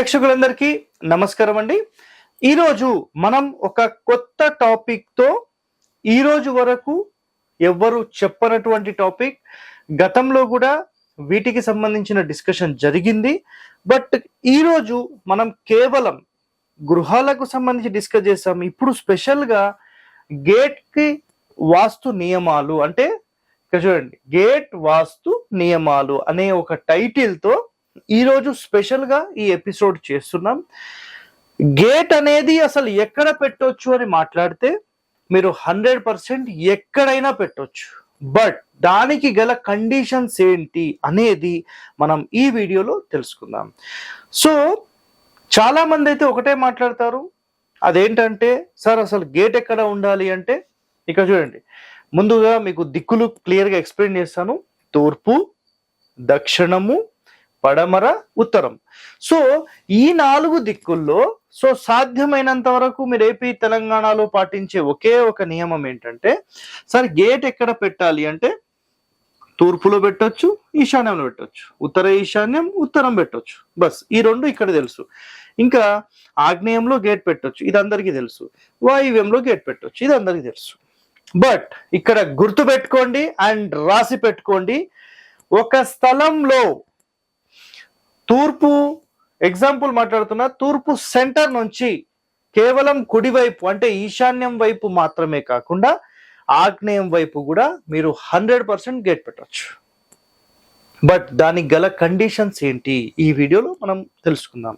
ప్రేక్షకులందరికీ నమస్కారం అండి. ఈరోజు మనం ఒక కొత్త టాపిక్తో ఈరోజు వరకు ఎవ్వరు చెప్పనటువంటి టాపిక్. గతంలో కూడా వీటికి సంబంధించిన డిస్కషన్ జరిగింది. బట్ ఈరోజు మనం కేవలం గృహాలకు సంబంధించి డిస్కస్ చేస్తాం. ఇప్పుడు స్పెషల్గా గేట్కి వాస్తు నియమాలు, అంటే ఇక్కడ చూడండి, గేట్ వాస్తు నియమాలు అనే ఒక టైటిల్తో ఈరోజు స్పెషల్గా ఈ ఎపిసోడ్ చేస్తున్నాం. గేట్ అనేది అసలు ఎక్కడ పెట్టొచ్చు అని మాట్లాడితే మీరు 100% ఎక్కడైనా పెట్టొచ్చు. బట్ దానికి గల కండిషన్స్ ఏంటి అనేది మనం ఈ వీడియోలో తెలుసుకుందాం. సో చాలా మంది అయితే ఒకటే మాట్లాడతారు, అదేంటంటే సార్ అసలు గేట్ ఎక్కడ ఉండాలి అంటే, ఇక్కడ చూడండి, ముందుగా మీకు దిక్కులు క్లియర్గా ఎక్స్ప్లెయిన్ చేస్తాను. తూర్పు, దక్షిణము, పడమర, ఉత్తరం. సో ఈ 4 దిక్కుల్లో సో సాధ్యమైనంత వరకు మీరు ఏపీ తెలంగాణలో పాటించే ఒకే ఒక నియమం ఏంటంటే, సార్ గేట్ ఎక్కడ పెట్టాలి అంటే తూర్పులో పెట్టొచ్చు, ఈశాన్యంలో పెట్టొచ్చు, ఉత్తర ఈశాన్యం, ఉత్తరం పెట్టొచ్చు. బస్ ఈ 2 ఇక్కడ తెలుసు. ఇంకా ఆగ్నేయంలో గేట్ పెట్టొచ్చు, ఇది అందరికీ తెలుసు. వాయువ్యంలో గేట్ పెట్టొచ్చు, ఇది అందరికీ తెలుసు. బట్ ఇక్కడ గుర్తు పెట్టుకోండి అండ్ రాసి పెట్టుకోండి, ఒక స్థలంలో తూర్పు, ఎగ్జాంపుల్ మాట్లాడుతున్నా, తూర్పు సెంటర్ నుంచి కేవలం కుడివైపు అంటే ఈశాన్యం వైపు మాత్రమే కాకుండా ఆగ్నేయం వైపు కూడా మీరు 100% గేట్ పెట్టవచ్చు. బట్ దానికి గల కండిషన్స్ ఏంటి ఈ వీడియోలో మనం తెలుసుకుందాం.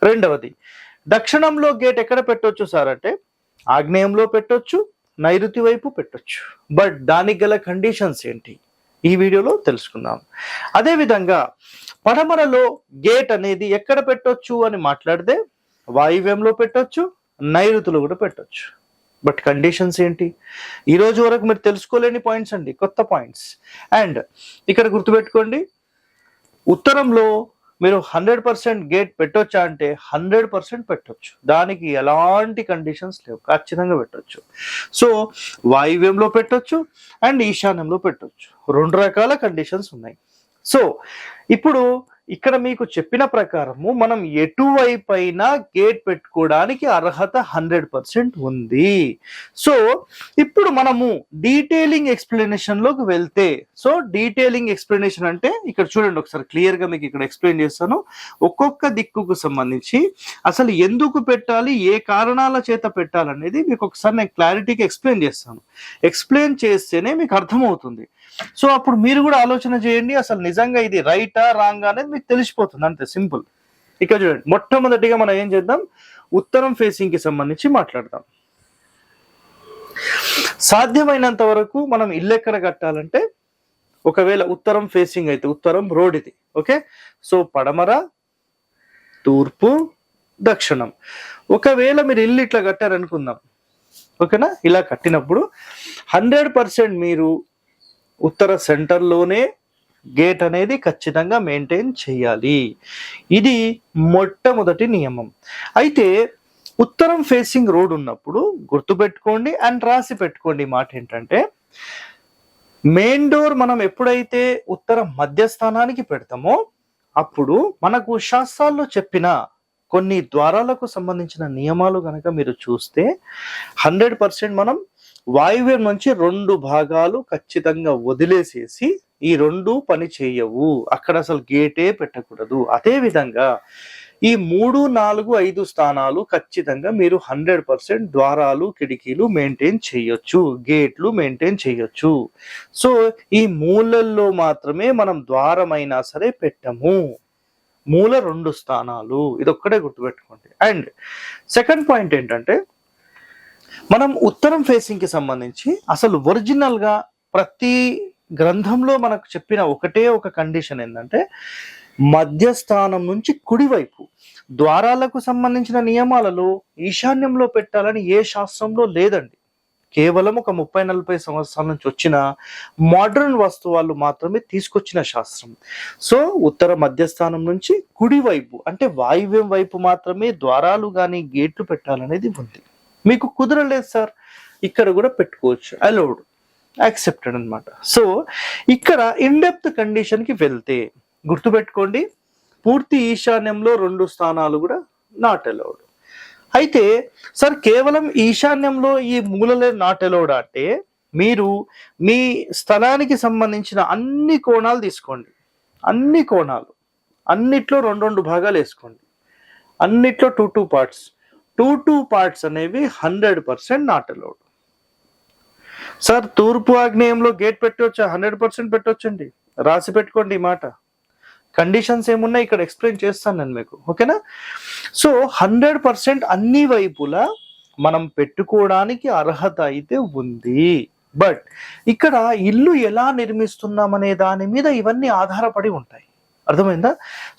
రెండవది, దక్షిణంలో గేట్ ఎక్కడ పెట్టొచ్చు సార్ అంటే ఆగ్నేయంలో పెట్టొచ్చు, నైరుతి వైపు పెట్టొచ్చు. బట్ దానికి గల కండిషన్స్ ఏంటి ఈ వీడియోలో తెలుసుకుందాం. అదేవిధంగా పడమరలో గేట్ అనేది ఎక్కడ పెట్టొచ్చు అని మాట్లాడితే వాయువ్యంలో పెట్టొచ్చు, నైరుతిలో కూడా పెట్టొచ్చు. బట్ కండిషన్స్ ఏంటి ఈ రోజు వరకు మీరు తెలుసుకోలేని పాయింట్స్ అండి, కొత్త పాయింట్స్. అండ్ ఇక్కడ గుర్తుపెట్టుకోండి, ఉత్తరంలో మీరు 100% గేట్ పెట్టొచ్చా అంటే 100% పెట్టొచ్చు, దానికి ఎలాంటి కండిషన్స్ లేవు, ఖచ్చితంగా పెట్టొచ్చు. సో వాయువ్యంలో పెట్టొచ్చు అండ్ ఈశాన్యంలో పెట్టొచ్చు, 2 రకాల కండిషన్స్ ఉన్నాయి. సో ఇప్పుడు ఇక్కడ మీకు చెప్పిన ప్రకారము మనం ఎటువైపైనా గేట్ పెట్టుకోవడానికి అర్హత 100% ఉంది. సో ఇప్పుడు మనము డీటెయిలింగ్ ఎక్స్ప్లెనేషన్ లోకి వెళ్తే, సో డీటెయిలింగ్ ఎక్స్ప్లెనేషన్ అంటే ఇక్కడ చూడండి, ఒకసారి క్లియర్ గా మీకు ఇక్కడ ఎక్స్ప్లెయిన్ చేస్తాను. ఒక్కొక్క దిక్కుకు సంబంధించి అసలు ఎందుకు పెట్టాలి, ఏ కారణాల చేత పెట్టాలనేది మీకు ఒకసారి నేను క్లారిటీగా ఎక్స్ప్లెయిన్ చేస్తాను. ఎక్స్ప్లెయిన్ చేస్తేనే మీకు అర్థమవుతుంది. సో అప్పుడు మీరు కూడా ఆలోచన చేయండి, అసలు నిజంగా ఇది రైటా రాంగ్ అనేది మీకు తెలిసిపోతుంది, అంతే సింపుల్. ఇక్కడ చూడండి, మొట్టమొదటిగా మనం ఏం చేద్దాం, ఉత్తరం ఫేసింగ్ కి సంబంధించి మాట్లాడదాం. సాధ్యమైనంత వరకు మనం ఇల్లు ఎక్కడ కట్టాలంటే, ఒకవేళ ఉత్తరం ఫేసింగ్ అయితే ఉత్తరం రోడ్ ఇది, ఓకే. సో పడమర, తూర్పు, దక్షిణం. ఒకవేళ మీరు ఇల్లు ఇట్లా కట్టారనుకుందాం, ఓకేనా, ఇలా కట్టినప్పుడు 100% మీరు ఉత్తర సెంటర్లోనే గేట్ అనేది ఖచ్చితంగా మెయింటైన్ చేయాలి. ఇది మొట్టమొదటి నియమం. అయితే ఉత్తరం ఫేసింగ్ రోడ్ ఉన్నప్పుడు గుర్తుపెట్టుకోండి అండ్ రాసి పెట్టుకోండి మాట ఏంటంటే, మెయిన్ డోర్ మనం ఎప్పుడైతే ఉత్తర మధ్యస్థానానికి పెడతామో అప్పుడు మనకు శాస్త్రాల్లో చెప్పిన కొన్ని ద్వారాలకు సంబంధించిన నియమాలు కనుక మీరు చూస్తే 100% మనం వాయువ్యం నుంచి 2 భాగాలు ఖచ్చితంగా వదిలేసేసి ఈ 2 పని చేయవు, అక్కడ అసలు గేటే పెట్టకూడదు. అదే విధంగా ఈ 3, 4, 5 స్థానాలు ఖచ్చితంగా మీరు 100% ద్వారాలు, కిటికీలు మెయింటైన్ చేయొచ్చు, గేట్లు మెయింటైన్ చేయొచ్చు. సో ఈ మూలల్లో మాత్రమే మనం ద్వారమైనా సరే పెట్టము, మూల 2 స్థానాలు, ఇదొక్కడే గుర్తుపెట్టుకోండి. అండ్ సెకండ్ పాయింట్ ఏంటంటే, మనం ఉత్తరం ఫేసింగ్ కి సంబంధించి అసలు ఒరిజినల్ గా ప్రతి గ్రంథంలో మనకు చెప్పిన ఒకటే ఒక కండిషన్ ఏంటంటే, మధ్యస్థానం నుంచి కుడివైపు ద్వారాలకు సంబంధించిన నియమాలలో ఈశాన్యంలో పెట్టాలని ఏ శాస్త్రంలో లేదండి. కేవలం ఒక 30-40 సంవత్సరాల నుంచి వచ్చిన మోడర్న్ వస్తువులు మాత్రమే తీసుకొచ్చిన శాస్త్రం. సో ఉత్తర మధ్యస్థానం నుంచి కుడివైపు అంటే వాయువ్యం వైపు మాత్రమే ద్వారాలు కానీ గేట్లు పెట్టాలనేది ఉంది. మీకు కుదరలేదు సార్, ఇక్కడ కూడా పెట్టుకోవచ్చు, అలౌడ్, యాక్సెప్టెడ్ అనమాట. సో ఇక్కడ ఇన్ డెప్త్ కండిషన్ కి వెళ్తే గుర్తుపెట్టుకోండి, పూర్తి ఈశాన్యంలో 2 స్థానాలు కూడా నాట్ అలౌడ్. అయితే సార్ కేవలం ఈశాన్యంలో ఈ మూలలే నాట్ అలౌడ్ అంటే మీరు మీ స్థలానికి సంబంధించిన అన్ని కోణాలు తీసుకోండి, అన్ని కోణాలు అన్నిట్లో 2 భాగాలు వేసుకోండి, అన్నిట్లో 2 పార్ట్స్. 2 పార్ట్స్ అనేవి 100% నాట్ అలౌడ్. సార్ తూర్పు ఆగ్నేయంలో గేట్ పెట్టవచ్చా? 100% పెట్టవచ్చండి, రాసి పెట్టుకోండి ఈ మాట. కండిషన్స్ ఏమున్నాయి ఇక్కడ ఎక్స్ప్లెయిన్ చేస్తాను నేను మీకు, ఓకేనా? సో 100% అన్ని వైపులా మనం పెట్టుకోవడానికి అర్హత అయితే ఉంది. బట్ ఇక్కడ ఇల్లు ఎలా నిర్మిస్తున్నాం అనే దాని మీద ఇవన్నీ ఆధారపడి ఉంటాయి, అర్థమైందా?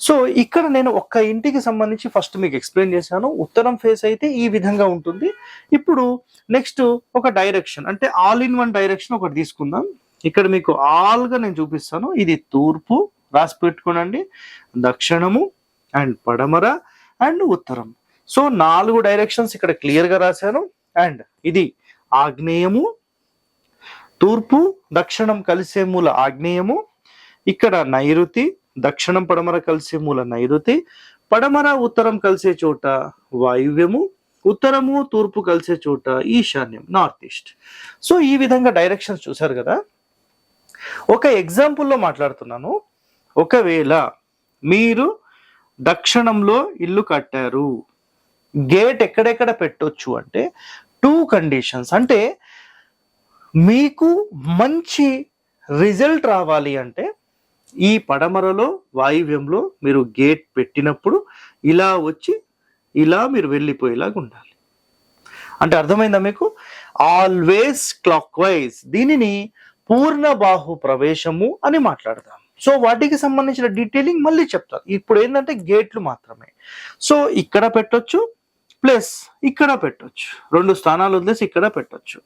సో ఇక్కడ నేను ఒక్క ఇంటికి సంబంధించి ఫస్ట్ మీకు ఎక్స్ప్లెయిన్ చేశాను. ఉత్తరం ఫేస్ అయితే ఈ విధంగా ఉంటుంది. ఇప్పుడు నెక్స్ట్ ఒక డైరెక్షన్ అంటే ఆల్ ఇన్ వన్ డైరెక్షన్ ఒకటి తీసుకుందాం. ఇక్కడ మీకు ఆల్గా నేను చూపిస్తాను. ఇది తూర్పు రాసి పెట్టుకోనండి, దక్షిణము అండ్ పడమర అండ్ ఉత్తరం. సో 4 డైరెక్షన్స్ ఇక్కడ క్లియర్ గా రాశాను. అండ్ ఇది ఆగ్నేయము, తూర్పు దక్షిణం కలిసే మూల ఆగ్నేయము, ఇక్కడ నైరుతి, దక్షిణం పడమర కలిసే మూల నైరుతి, పడమర ఉత్తరం కలిసే చోట వాయువ్యము, ఉత్తరము తూర్పు కలిసే చోట ఈశాన్యం నార్త్ ఈస్ట్. సో ఈ విధంగా డైరెక్షన్స్ చూసారు కదా. ఒక ఎగ్జాంపుల్లో మాట్లాడుతున్నాను. ఒకవేళ మీరు దక్షిణంలో ఇల్లు కట్టారు, గేట్ ఎక్కడెక్కడ పెట్టొచ్చు అంటే 2 కండిషన్స్. అంటే మీకు మంచి రిజల్ట్ రావాలి అంటే ఈ పడమరలో వాయువ్యంలో మీరు గేట్ పెట్టినప్పుడు ఇలా వచ్చి ఇలా మీరు వెళ్ళిపోయేలాగా ఉండాలి. అంటే అర్థమైందా మీకు? Always clock wise. దీనిని పూర్ణ బాహు ప్రవేశము అని మాట్లాడదాం. సో వాటికి సంబంధించిన డీటెయిలింగ్ మళ్ళీ చెప్తాను. ఇప్పుడు ఏంటంటే గేట్లు మాత్రమే. సో ఇక్కడ పెట్టొచ్చు, ప్లస్ ఇక్కడ పెట్టొచ్చు. 2 స్థానాలు వదిలేసి ఇక్కడ పెట్టొచ్చు,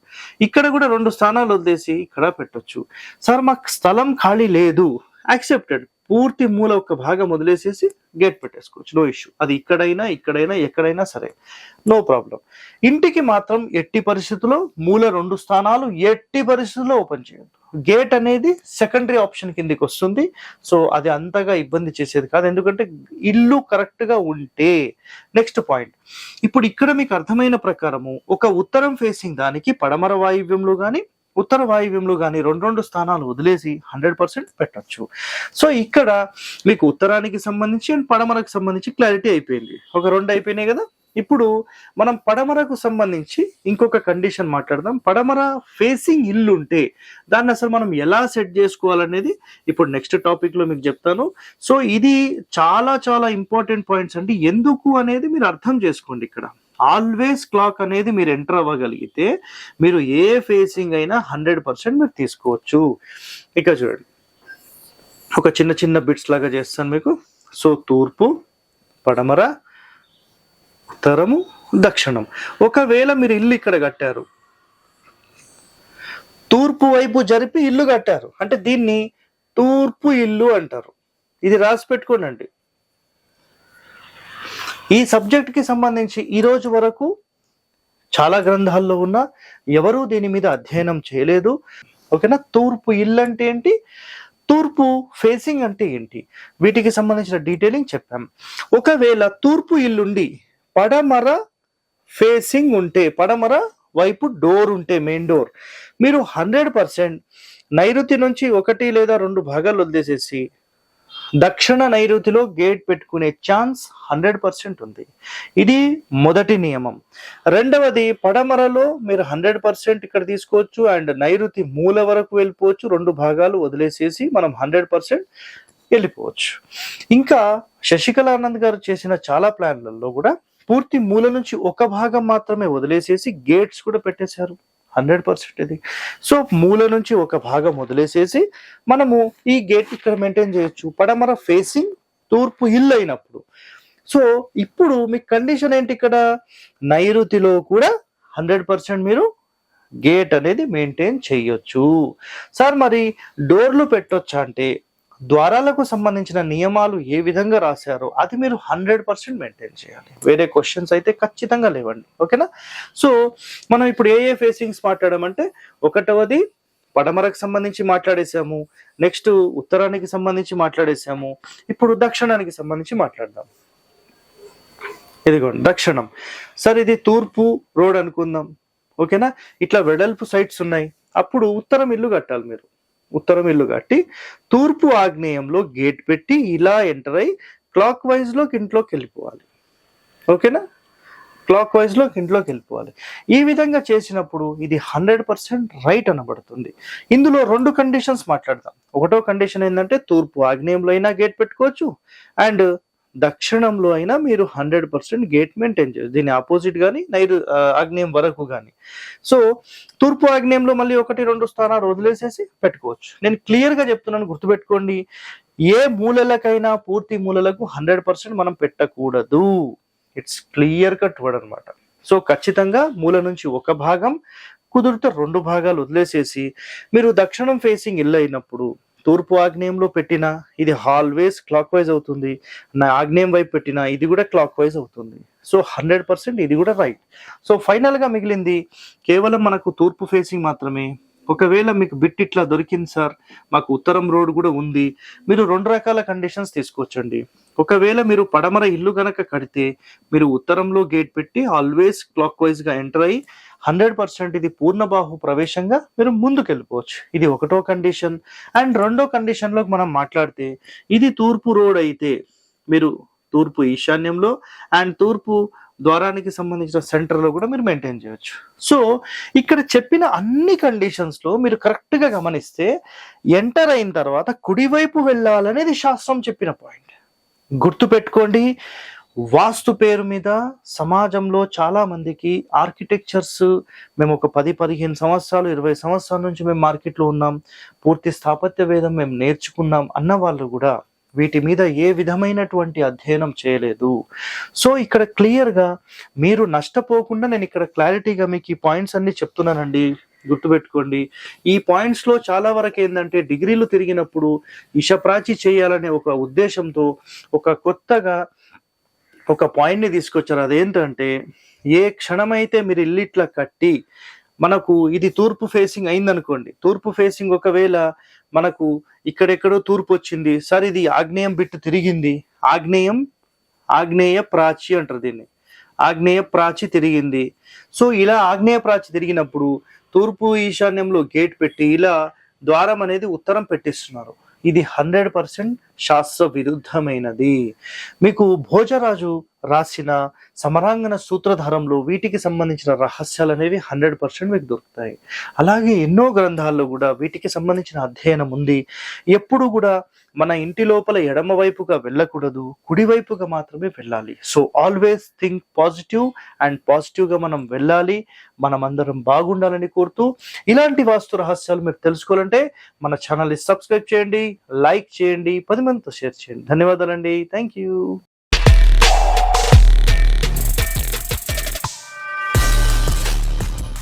ఇక్కడ కూడా 2 స్థానాలు వదిలేసి ఇక్కడ పెట్టొచ్చు. సార్ మాకు స్థలం ఖాళీ లేదు, యాక్సెప్టెడ్. పూర్తి మూల ఒక భాగం వదిలేసేసి గేట్ పెట్టేసుకోవచ్చు, నో ఇష్యూ. అది ఇక్కడైనా ఇక్కడైనా ఎక్కడైనా సరే, నో ప్రాబ్లం. ఇంటికి మాత్రం ఎట్టి పరిస్థితుల్లో మూల 2 స్థానాలు ఎట్టి పరిస్థితుల్లో ఓపెన్ చేయొద్దు. గేట్ అనేది సెకండరీ ఆప్షన్ కిందకి వస్తుంది. సో అది అంతగా ఇబ్బంది చేసేది కాదు, ఎందుకంటే ఇల్లు కరెక్ట్ గా ఉంటే. నెక్స్ట్ పాయింట్, ఇప్పుడు ఇక్కడ మీకు అర్థమైన ప్రకారము ఒక ఉత్తరం ఫేసింగ్ దానికి పడమర వాయువ్యంలో కానీ ఉత్తర వాయువ్యంలో కానీ 2 స్థానాలు వదిలేసి 100% పెట్టచ్చు. సో ఇక్కడ మీకు ఉత్తరానికి సంబంధించి అండ్ పడమరకు సంబంధించి క్లారిటీ అయిపోయింది. ఒక 2 అయిపోయినాయి కదా. ఇప్పుడు మనం పడమరకు సంబంధించి ఇంకొక కండిషన్ మాట్లాడదాం. పడమర ఫేసింగ్ ఇల్లు ఉంటే దాన్ని అసలు మనం ఎలా సెట్ చేసుకోవాలనేది ఇప్పుడు నెక్స్ట్ టాపిక్ లో మీకు చెప్తాను. సో ఇది చాలా చాలా ఇంపార్టెంట్ పాయింట్స్ అండి. ఎందుకు అనేది మీరు అర్థం చేసుకోండి. ఇక్కడ ఆల్వేస్ క్లాక్ అనేది మీరు ఎంటర్ అవ్వగలిగితే మీరు ఏ ఫేసింగ్ అయినా 100% మీరు తీసుకోవచ్చు. ఇక్కడ చూడండి, ఒక చిన్న చిన్న బిట్స్ లాగా చేస్తాను మీకు. సో తూర్పు, పడమర, ఉత్తరము, దక్షిణం. ఒకవేళ మీరు ఇల్లు ఇక్కడ కట్టారు, తూర్పు వైపు జరిపి ఇల్లు కట్టారు అంటే దీన్ని తూర్పు ఇల్లు అంటారు. ఇది రాసి పెట్టుకోనండి. ఈ సబ్జెక్ట్ కి సంబంధించి ఈ రోజు వరకు చాలా గ్రంథాల్లో ఉన్న ఎవరూ దీని మీద అధ్యయనం చేయలేదు, ఓకేనా? తూర్పు ఇల్లు అంటే ఏంటి, తూర్పు ఫేసింగ్ అంటే ఏంటి, వీటికి సంబంధించిన డీటెయిలింగ్ చెప్పాం. ఒకవేళ తూర్పు ఇల్లుండి పడమర ఫేసింగ్ ఉంటే, పడమర వైపు డోర్ ఉంటే, మెయిన్ డోర్, మీరు 100% నైరుతి నుంచి 1 లేదా 2 భాగాలు వదిలేసేసి దక్షిణ నైరుతిలో గేట్ పెట్టుకునే ఛాన్స్ 100% ఉంది. ఇది మొదటి నియమం. రెండవది, పడమరలో మీరు 100% ఇక్కడ తీసుకోవచ్చు అండ్ నైరుతి మూల వరకు వెళ్ళిపోవచ్చు. 2 భాగాలు వదిలేసేసి మనం 100% వెళ్ళిపోవచ్చు. ఇంకా శశికళానంద్ గారు చేసిన చాలా ప్లాన్లలో కూడా పూర్తి మూల నుంచి ఒక భాగం మాత్రమే వదిలేసేసి గేట్స్ కూడా పెట్టేశారు 100% ఇది. సో మూల నుంచి ఒక భాగం వదిలేసేసి మనము ఈ గేట్ ఇక్కడ మెయింటైన్ చేయొచ్చు పడమర ఫేసింగ్ తూర్పు ఇల్లు అయినప్పుడు. సో ఇప్పుడు మీ కండిషన్ ఏంటి, ఇక్కడ నైరుతిలో కూడా 100% మీరు గేట్ అనేది మెయింటైన్ చేయొచ్చు. సార్ మరి డోర్లు పెట్టొచ్చా అంటే ద్వారాలకు సంబంధించిన నియమాలు ఏ విధంగా రాశారో అది మీరు 100% మెయింటైన్ చేయాలి. వేరే క్వశ్చన్స్ అయితే ఖచ్చితంగా లేవండి, ఓకేనా? సో మనం ఇప్పుడు ఏ ఫేసింగ్స్ మాట్లాడమంటే, ఒకటవది పడమరకు సంబంధించి మాట్లాడేసాము, నెక్స్ట్ ఉత్తరానికి సంబంధించి మాట్లాడేసాము, ఇప్పుడు దక్షిణానికి సంబంధించి మాట్లాడదాం. ఇదిగోండి దక్షిణం. సార్ ఇది తూర్పు రోడ్ అనుకుందాం, ఓకేనా. ఇట్లా వెడల్పు సైట్స్ ఉన్నాయి. అప్పుడు ఉత్తరం ఇల్లు కట్టాలి మీరు. ఉత్తరం ఇల్లు కట్టి తూర్పు ఆగ్నేయంలో గేట్ పెట్టి ఇలా ఎంటర్ అయ్యి క్లాక్ వైజ్ లోకి ఇంట్లోకి వెళ్ళిపోవాలి, ఓకేనా. క్లాక్ వైజ్ లోకి ఇంట్లోకి వెళ్ళిపోవాలి. ఈ విధంగా చేసినప్పుడు ఇది 100% రైట్ అనబడుతుంది. ఇందులో 2 కండిషన్స్ మాట్లాడదాం. ఒకటో కండిషన్ ఏంటంటే తూర్పు ఆగ్నేయంలో అయినా గేట్ పెట్టుకోవచ్చు, అండ్ దక్షిణంలో అయినా మీరు 100% గేట్ మెయింటైన్ చేయొచ్చు. దీని ఆపోజిట్ కానీ ఆగ్నేయం వరకు కానీ. సో తూర్పు ఆగ్నేయంలో మళ్ళీ 1-2 స్థానాలు వదిలేసేసి పెట్టుకోవచ్చు. నేను క్లియర్ గా చెప్తున్నాను, గుర్తుపెట్టుకోండి. ఏ మూలలకైనా పూర్తి మూలలకు 100% మనం పెట్టకూడదు. ఇట్స్ క్లియర్ కట్ వర్డ్ అనమాట. సో ఖచ్చితంగా మూల నుంచి ఒక భాగం, కుదిరితే 2 భాగాలు వదిలేసేసి మీరు దక్షిణం ఫేసింగ్ ఇల్లు అయినప్పుడు తూర్పు ఆగ్నేయంలో పెట్టినా ఇది ఆల్వేస్ క్లాక్ వైజ్ అవుతుంది, నా ఆగ్నేయం వైపు పెట్టినా ఇది కూడా క్లాక్ వైజ్ అవుతుంది. సో 100% ఇది కూడా రైట్. సో ఫైనల్ గా మిగిలింది కేవలం మనకు తూర్పు ఫేసింగ్ మాత్రమే. ఒకవేళ మీకు బిట్ ఇట్లా దొరికింది సార్, మాకు ఉత్తరం రోడ్ కూడా ఉంది, మీరు 2 రకాల కండిషన్స్ తీసుకోవచ్చండి. ఒకవేళ మీరు పడమర ఇల్లు గనక కడితే మీరు ఉత్తరంలో గేట్ పెట్టి ఆల్వేస్ క్లాక్ వైజ్ గా ఎంటర్ అయ్యి 100% ఇది పూర్ణబాహు ప్రవేశంగా మీరు ముందుకు వెళ్ళిపోవచ్చు. ఇది ఒకటో కండిషన్. అండ్ రెండో కండిషన్ లో మనం మాట్లాడితే ఇది తూర్పు రోడ్ అయితే మీరు తూర్పు ఈశాన్యంలో అండ్ తూర్పు ద్వారానికి సంబంధించిన సెంటర్ లో కూడా మీరు మెయింటైన్ చేయొచ్చు. సో ఇక్కడ చెప్పిన అన్ని కండిషన్స్ లో మీరు కరెక్ట్ గా గమనిస్తే ఎంటర్ అయిన తర్వాత కుడివైపు వెళ్ళాలనేది శాస్త్రం చెప్పిన పాయింట్. గుర్తు పెట్టుకోండి, వాస్తు పేరు మీద సమాజంలో చాలా మందికి ఆర్కిటెక్చర్స్, మేము ఒక 10-15 సంవత్సరాలు 20 సంవత్సరాల నుంచి మేము మార్కెట్లో ఉన్నాం, పూర్తి స్థాపత్య వేదం మేము నేర్చుకున్నాం అన్న వాళ్ళు కూడా వీటి మీద ఏ విధమైనటువంటి అధ్యయనం చేయలేదు. సో ఇక్కడ క్లియర్ గా మీరు నష్టపోకుండా నేను ఇక్కడ క్లారిటీగా మీకు ఈ పాయింట్స్ అన్ని చెప్తున్నానండి. గుర్తుపెట్టుకోండి, ఈ పాయింట్స్ లో చాలా వరకు ఏంటంటే డిగ్రీలు తిరిగినప్పుడు ఇషప్రాచి చేయాలనే ఒక ఉద్దేశంతో ఒక కొత్తగా ఒక పాయింట్ ని తీసుకొచ్చారు. అదేంటంటే ఏ క్షణమైతే మీరు ఇల్లు ఇట్లా కట్టి మనకు ఇది తూర్పు ఫేసింగ్ అయిందనుకోండి, తూర్పు ఫేసింగ్ ఒకవేళ మనకు ఇక్కడెక్కడో తూర్పు వచ్చింది సార్, ఇది ఆగ్నేయం బిట్టు తిరిగింది, ఆగ్నేయ ప్రాచి అంటారు దీన్ని, ఆగ్నేయ ప్రాచి తిరిగింది. సో ఇలా ఆగ్నేయ ప్రాచి తిరిగినప్పుడు తూర్పు ఈశాన్యంలో గేట్ పెట్టి ఇలా ద్వారం అనేది ఉత్తరం పెట్టిస్తున్నారు. ఇది 100% శాస్త్ర విరుద్ధమైనది. మీకు భోజరాజు రాసిన సమరాంగణ సూత్రధారంలో వీటికి సంబంధించిన రహస్యాలు అనేవి 100% మీకు దొరుకుతాయి. అలాగే ఎన్నో గ్రంథాల్లో కూడా వీటికి సంబంధించిన అధ్యయనం ఉంది. ఎప్పుడు కూడా మన ఇంటి లోపల ఎడమ వైపుగా వెళ్ళకూడదు, కుడివైపుగా మాత్రమే వెళ్ళాలి. So always think positive and positive గా మనం వెళ్ళాలి. మనం అందరం బాగుండాలని కోరుతూ ఇలాంటి వాస్తు రహస్యాలు మీరు తెలుసుకోవాలంటే మన ఛానల్ని సబ్స్క్రైబ్ చేయండి, లైక్ చేయండి, 10 మందితో షేర్ చేయండి. ధన్యవాదాలండి. Thank you.